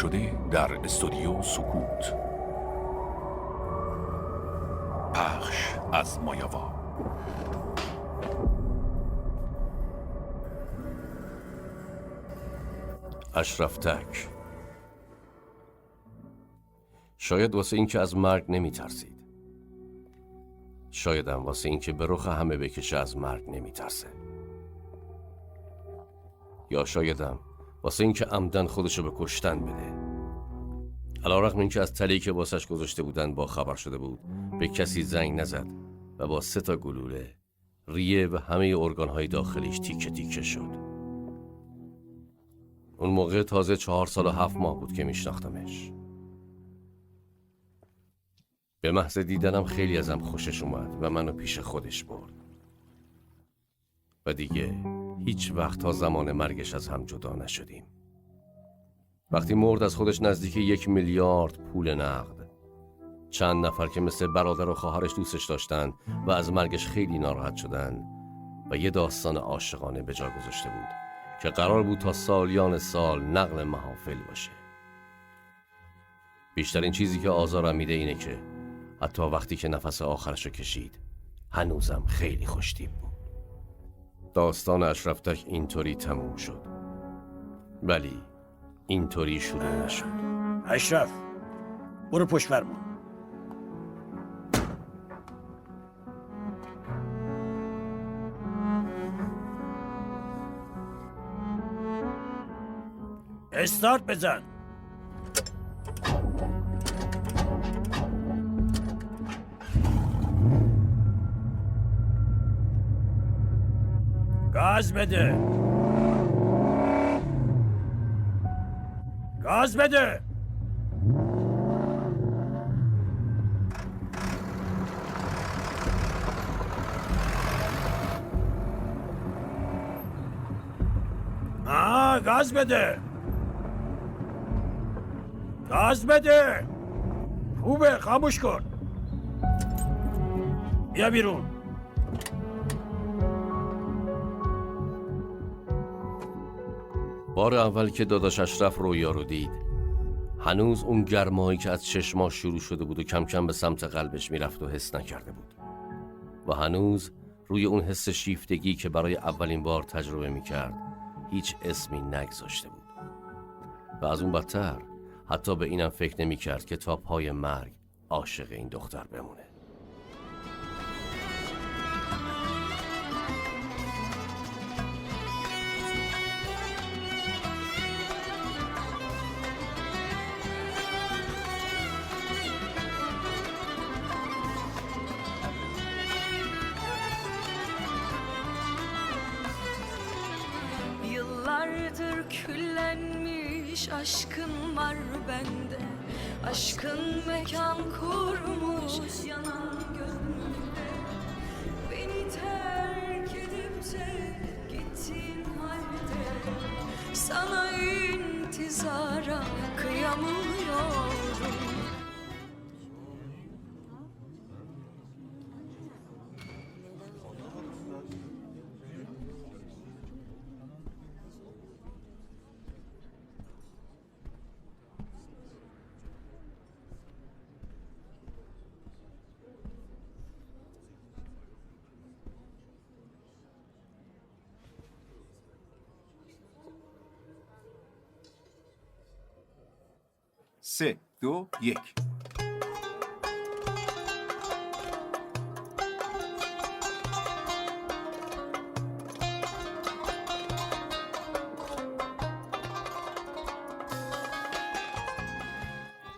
شده در استودیو سکوت. پخش از مایاوا. اشرف تک. شاید واسه این که از مرگ نمی ترسید، شایدم واسه این که به رخ همه بکشه از مرگ نمی ترسه، یا شایدم واسه این که عمدن خودشو به کشتن بده. علیرغم این که از تلی که واسش گذاشته بودن با خبر شده بود، به کسی زنگ نزد و با 3 تا گلوله ریه و همه ارگانهای داخلیش تیکه تیکه شد. اون موقع تازه 4 سال و 7 ماه بود که میشناختمش. به محض دیدنم خیلی ازم خوشش اومد و منو پیش خودش برد و دیگه هیچ وقت تا زمان مرگش از هم جدا نشدیم. وقتی مرد از خودش نزدیک 1 میلیارد پول نقد، چند نفر که مثل برادر و خواهرش دوستش داشتن و از مرگش خیلی ناراحت شدن و یه داستان عاشقانه به جا گذاشته بود که قرار بود تا سالیان سال نقل محافل باشه. بیشترین چیزی که آزارم میده اینه که حتی وقتی که نفس آخرشو کشید هنوزم خیلی خوشتیپ بود. داستان اشرف تک اینطوری تموم شد، ولی اینطوری شروع نشد. اشرف برو پشت فرمون. استارت بزن. گاز بده. گاز بده. گاز بده. گاز بده. خوبه، خاموش کن. بیا بیرون. بار اول که داداش اشرف رویا رو دید، هنوز اون گرمایی که از چشماش شروع شده بود و کم کم به سمت قلبش میرفت و حس نکرده بود و هنوز روی اون حس شیفتگی که برای اولین بار تجربه میکرد هیچ اسمی نگذاشته بود و از اون بدتر حتی به اینم فکر نمیکرد که تا پای مرگ عاشق این دختر بمونه. Yıllardır küllenmiş aşkın var bende. Aşkın mekan kurmuş yanan gönlümde. Beni terk edip de gittiğin halde sana intizara kıyamıyorum. سه، دو، یک.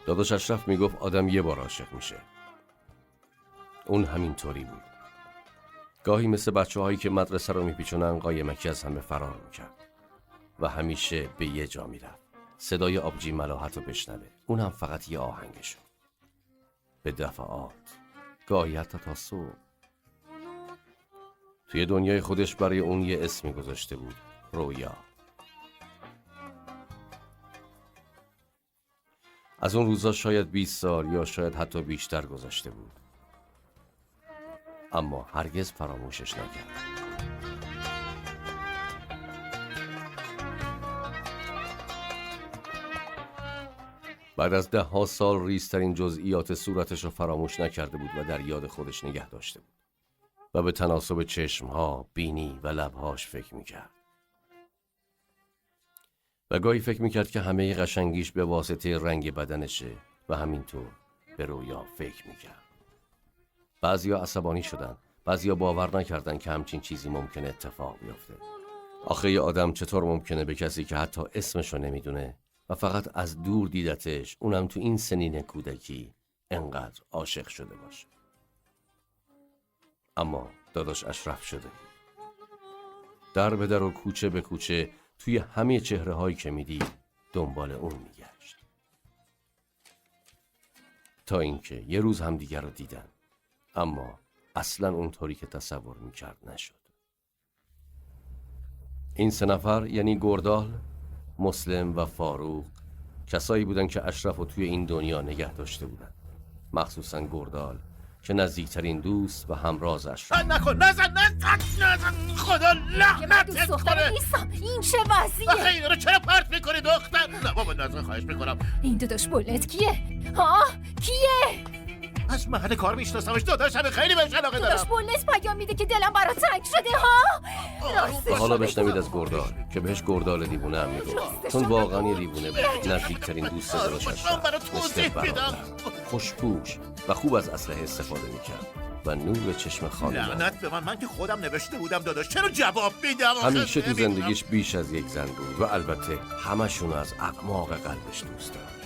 داداش اشرف میگفت آدم یه بار عاشق میشه. اون همینطوری بود. گاهی مثل بچه‌هایی که مدرسه رو میپیچونن قایمکی از همه فرار میکرد و همیشه به یه جا میرفت، صدای آبجی ملاحت رو بشنوه، اون هم فقط یه آهنگشو، به دفعات، گاهی حتی تا صبح. توی دنیای خودش برای اون یه اسمی گذاشته بود، رویا. از اون روزا شاید 20 سال یا شاید حتی بیشتر گذشته بود، اما هرگز فراموشش نکرد. بعد از 10 سال ریزترین جزئیات صورتش رو فراموش نکرده بود و در یاد خودش نگه داشته بود و به تناسب چشمها، بینی و لبهاش فکر میکرد. و گاهی فکر میکرد که همه قشنگیش به واسطه رنگ بدنشه و همینطور به رویا فکر میکرد. بعضیا عصبانی شدن، بعضیا باور نکردن که همچین چیزی ممکنه اتفاق بیفته. آخه یه آدم چطور ممکنه به کسی که حتی اسمشو نمیدونه و فقط از دور دیدتش، اونم تو این سنین کودکی، انقدر عاشق شده باشه؟ اما داداش اشرف شده. در به در و کوچه به کوچه توی همه چهره هایی که میدید دنبال اون میگشت. تا اینکه یه روز هم دیگر رو دیدن، اما اصلا اونطوری که تصور میکرد نشد. این 3 نفر یعنی گردال، مسلم و فاروق کسایی بودن که اشرف رو توی این دنیا نگه داشته بودن، مخصوصا گردال که نزدیکترین دوست و همراز اشرف. نکن، نزن خدا لعنتت دوست دختر کنه. نیستم. این چه وضعیه؟ آخه اینا رو چرا پرت میکنی دختر؟ نه بابا نزن، خواهش میکنم. این داداش بولت کیه؟ ها؟ کیه؟ از محل کار میشناسمش، داداشم خیلی بهش علاقه داداش دارم. بولت پیام میده که دلم برا تنگ شده ها؟ و حالا بشنوید از گردال که بهش گردال دیوونه هم میگفت، چون واقعا یه دیوونه بود. نزدیکترین دوست داداش اشرف، مثل برادر، خوشپوش و خوب از اسلحه استفاده میکرد و نور چشم خانم. لعنت به من که خودم نوشته بودم داداش، چرا جواب میدم؟ همیشه تو زندگیش بیش از یک زن بود و البته همشون از اعماق قلبش دوست داشت.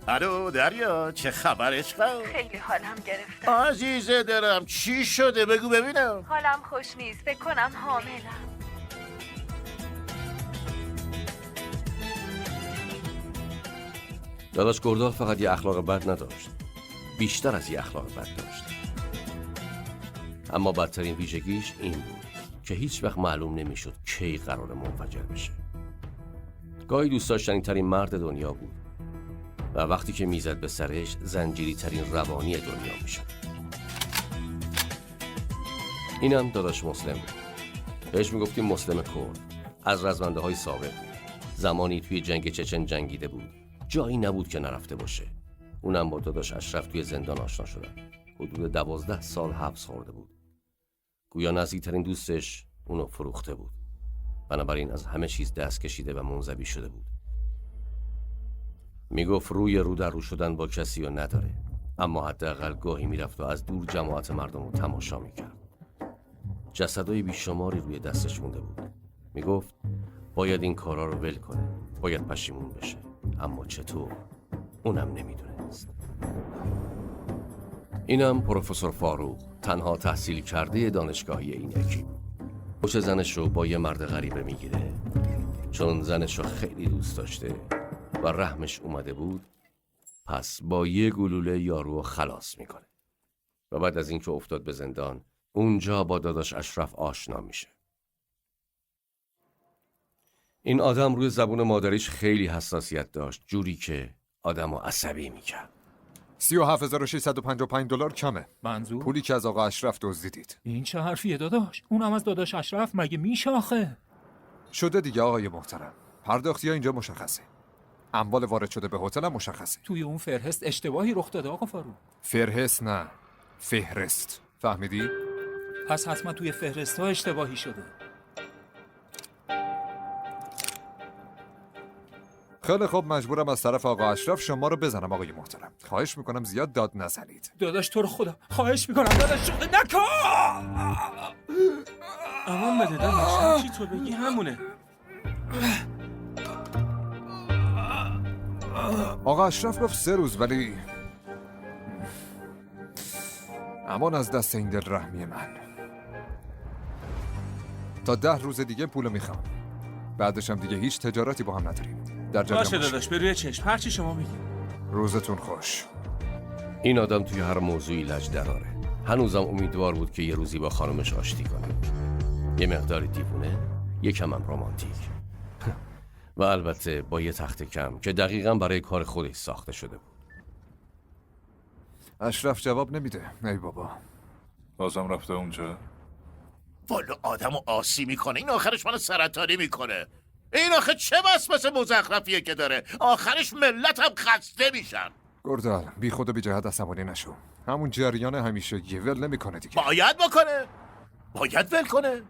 الو دریا، چه خبر عشقم؟ خیلی حالم گرفته. عزیزه دلم، چی شده؟ بگو ببینم. حالم خوش نیست، فکر کنم حاملم. داداش گردال فقط یه اخلاق بد نداشت، بیشتر از یه اخلاق بد داشت. اما بدترین ویژگیش این بود که هیچ وقت معلوم نمیشد کی قرار منفجر بشه. گاهی دوست داشتنی ترین مرد دنیا بود و وقتی که میزد به سرش زنجیری ترین روانی دنیا میشد. اینم داداش مسلم بود. بهش میگفتیم مسلم کرد. از رزمنده های سابق بود. زمانی توی جنگ چچن جنگیده بود. جایی نبود که نرفته باشه. اونم با داداش اشرف توی زندان آشنا شدن. حدود 12 سال حبس خورده بود. گویا نزدیکترین دوستش اونو فروخته بود. بنابراین از همه چیز دست کشیده و منزوی شده بود. میگفت رو در رو شدن با کسی رو نداره، اما حداقل گاهی میرفت و از دور جماعت مردم رو تماشا میکرد. جسدای بیشماری روی دستش مونده بود. میگفت باید این کارا رو ول کنه، باید پشیمون بشه، اما چطور؟ اونم نمیدونست. اینم پروفسور فاروق، تنها تحصیل کرده دانشگاهی این یکی. پشت زنش رو با یه مرد غریبه میگیره، چون زنش رو خیلی دوست داشته و رحمش اومده بود، پس با یه گلوله یارو خلاص میکنه و بعد از اینکه افتاد به زندان، اونجا با داداش اشرف آشنا میشه. این آدم روی زبون مادریش خیلی حساسیت داشت، جوری که آدمو عصبی میکرد. 37655 دلار کمه. منظور؟ پولی که از آقا اشرف دزدیدید. این چه حرفیه داداش؟ اونم از داداش اشرف مگه میشه آخه؟ شده دیگه آقای محترم. پرداختی ها اینجا مشخصه. اموال وارد شده به هتل هم مشخصه. توی اون فهرست اشتباهی رخ داده آقا فاروق. فهرست نه، فهرست. فهمیدی؟ پس حتما توی فهرست ها اشتباهی شده. خیلی خوب، مجبورم از طرف آقا اشرف شما رو بزنم آقای محترم. خواهش میکنم زیاد داد نزنید. داداش تو رو خدا خواهش میکنم داداش شوخی نکن. امان بده داداش، چی تو بگی همونه. آقا اشرف گفت 3 روز، ولی امان از دست این دل رحمی من. تا 10 روز دیگه پولو میخوام. بعدش هم دیگه هیچ تجارتی با هم نداریم. در جریان باشه باشید. داداش، به روی چشم، هر چی شما میگی. روزتون خوش. این آدم توی هر موضوعی لج دراره. هنوزم امیدوار بود که یه روزی با خانمش آشتی کنه. یه مقدار دیوونه، یکم هم رمانتیک. و البته با یه تخت کم که دقیقاً برای کار خودش ساخته شده بود. اشرف جواب نمیده. ای بابا. بازم رفته اونجا؟ والا آدمو آسی میکنه، این آخرش منو سرطانی میکنه. این آخه چه وسوسه مزخرفیه که داره؟ آخرش ملت هم خسته میشن. گردال بی خود و بی جهت عصبانی نشو. همون جریان همیشه ول نمیکنه دیگه. باید بکنه. باید ول کنه.